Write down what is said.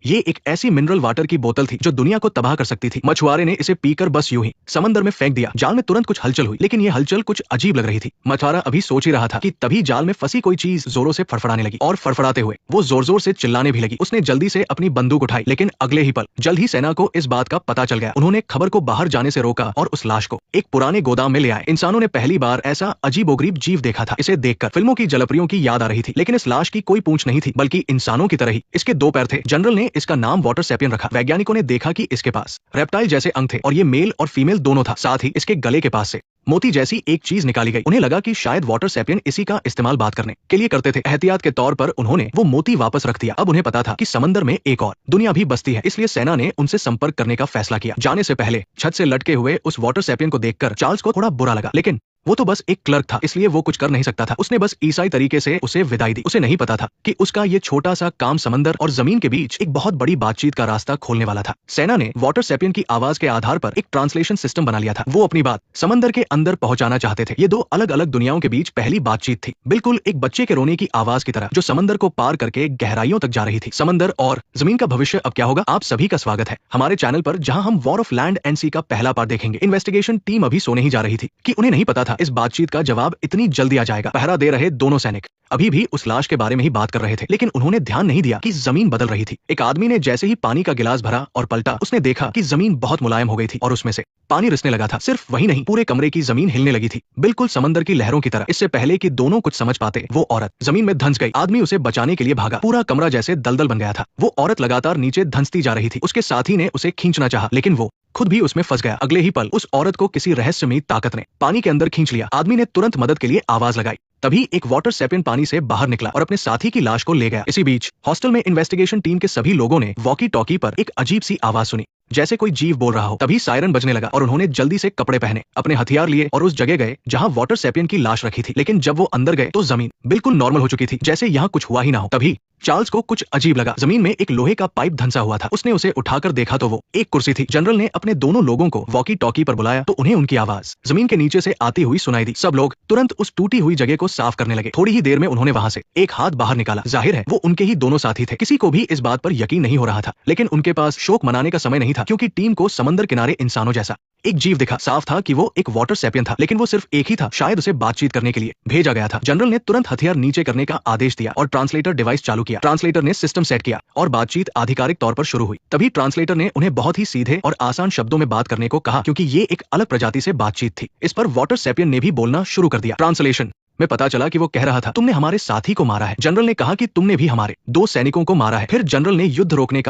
ये एक ऐसी मिनरल वाटर की बोतल थी जो दुनिया को तबाह कर सकती थी। मछुआरे ने इसे पीकर बस यूं ही समंदर में फेंक दिया। जाल में तुरंत कुछ हलचल हुई, लेकिन ये हलचल कुछ अजीब लग रही थी। मछुआरा अभी सोच ही रहा था कि तभी जाल में फंसी कोई चीज जोरों से फड़फड़ाने लगी और फड़फड़ाते हुए वो जोर जोर से चिल्लाने भी लगी। उसने जल्दी से अपनी बंदूक उठाई, लेकिन अगले ही पल जल्द ही सेना को इस बात का पता चल गया। उन्होंने खबर को बाहर जाने से रोका और उस लाश को एक पुराने गोदाम में ले आए। इंसानों ने पहली बार ऐसा अजीबोगरीब जीव देखा था। इसे देखकर फिल्मों की जलपरियों की याद आ रही थी, लेकिन इस लाश की कोई पूंछ नहीं थी, बल्कि इंसानों की तरह ही इसके दो पैर थे। जनरल ने इसका नाम वाटर सेपियन रखा। वैज्ञानिकों ने देखा कि इसके पास रेप्टाइल जैसे अंग थे और ये मेल और फीमेल दोनों था। साथ ही इसके गले के पास से मोती जैसी एक चीज निकाली गई। उन्हें लगा कि शायद वाटर सेपियन इसी का इस्तेमाल बात करने के लिए करते थे। एहतियात के तौर पर उन्होंने वो मोती वापस रख दिया। अब उन्हें पता था कि समंदर में एक और दुनिया भी बसती है, इसलिए सेना ने उनसे संपर्क करने का फैसला किया। जाने से पहले छत से लटके हुए उस वाटर सेपियन को देखकर चार्ल्स को थोड़ा बुरा लगा, लेकिन वो तो बस एक क्लर्क था, इसलिए वो कुछ कर नहीं सकता था। उसने बस ईसाई तरीके से उसे विदाई दी। उसे नहीं पता था कि उसका ये छोटा सा काम समंदर और जमीन के बीच एक बहुत बड़ी बातचीत का रास्ता खोलने वाला था। सेना ने वाटर सेपियन की आवाज के आधार पर एक ट्रांसलेशन सिस्टम बना लिया था। वो अपनी बात समंदर के अंदर पहुंचाना चाहते थे। ये दो अलग अलग दुनियाओं के बीच पहली बातचीत थी, बिल्कुल एक बच्चे के रोने की आवाज की तरह, जो समंदर को पार करके गहराइयों तक जा रही थी। समंदर और जमीन का भविष्य अब क्या होगा? आप सभी का स्वागत है हमारे चैनल पर, जहां हम वॉर ऑफ लैंड एंड सी का पहला पार्ट देखेंगे। इन्वेस्टिगेशन टीम अभी सोने ही जा रही थी कि उन्हें नहीं पता था इस बातचीत का जवाब इतनी जल्दी आ जाएगा। पहरा दे रहे दोनों सैनिक अभी भी उस लाश के बारे में ही बात कर रहे थे, लेकिन उन्होंने ध्यान नहीं दिया कि जमीन बदल रही थी। एक आदमी ने जैसे ही पानी का गिलास भरा और पलटा, उसने देखा कि जमीन बहुत मुलायम हो गई थी और उसमें से पानी रिसने लगा था। सिर्फ वही नहीं, पूरे कमरे की जमीन हिलने लगी थी, बिल्कुल समंदर की लहरों की तरह। इससे पहले कि दोनों कुछ समझ पाते, वो औरत जमीन में धंस गई। आदमी उसे बचाने के लिए भागा। पूरा कमरा जैसे दलदल बन गया था। वो औरत लगातार नीचे धंसती जा रही थी। उसके साथी ने उसे खींचना चाहा, लेकिन वो खुद भी उसमें फंस गया। अगले ही पल उस औरत को किसी रहस्यमयी ताकत ने पानी के अंदर खींच लिया। आदमी ने तुरंत मदद के लिए आवाज लगाई। तभी एक वाटर सेपियन पानी से बाहर निकला और अपने साथी की लाश को ले गया। इसी बीच हॉस्टल में इन्वेस्टिगेशन टीम के सभी लोगों ने वॉकी टॉकी पर एक अजीब सी आवाज सुनी, जैसे कोई जीव बोल रहा हो। तभी सायरन बजने लगा और उन्होंने जल्दी से कपड़े पहने, अपने हथियार लिए और उस जगह गए जहां वाटर सेपियन की लाश रखी थी। लेकिन जब वो अंदर गए तो जमीन बिल्कुल नॉर्मल हो चुकी थी, जैसे यहाँ कुछ हुआ ही ना हो। तभी चार्ल्स को कुछ अजीब लगा। जमीन में एक लोहे का पाइप धंसा हुआ था। उसने उसे उठाकर देखा तो वो एक कुर्सी थी। जनरल ने अपने दोनों लोगों को वॉकी टॉकी पर बुलाया तो उन्हें उनकी आवाज जमीन के नीचे से आती हुई सुनाई दी। सब लोग तुरंत उस टूटी हुई जगह को साफ करने लगे। थोड़ी ही देर में उन्होंने वहां से एक हाथ बाहर निकाला। जाहिर है वो उनके ही दोनों साथी थे। किसी को भी इस बात पर यकीन नहीं हो रहा था, लेकिन उनके पास शोक मनाने का समय नहीं था, क्योंकि टीम को समंदर किनारे इंसानों जैसा एक जीव दिखा। साफ था कि वो एक वाटर सेपियन था, लेकिन वो सिर्फ एक ही था। शायद उसे बातचीत करने के लिए भेजा गया था। जनरल ने तुरंत हथियार नीचे करने का आदेश दिया और ट्रांसलेटर डिवाइस चालू किया। ट्रांसलेटर ने सिस्टम सेट किया और बातचीत आधिकारिक तौर पर शुरू हुई। तभी ट्रांसलेटर ने उन्हें बहुत ही सीधे और आसान शब्दों में बात करने को कहा, क्योंकि ये एक अलग प्रजाति से बातचीत थी। इस पर वाटर सेपियन ने भी बोलना शुरू कर दिया। ट्रांसलेशन में पता चला कि वो कह रहा था, तुमने हमारे साथी को मारा है। जनरल ने कहा कि तुमने भी हमारे दो सैनिकों को मारा है। फिर जनरल ने युद्ध रोकने का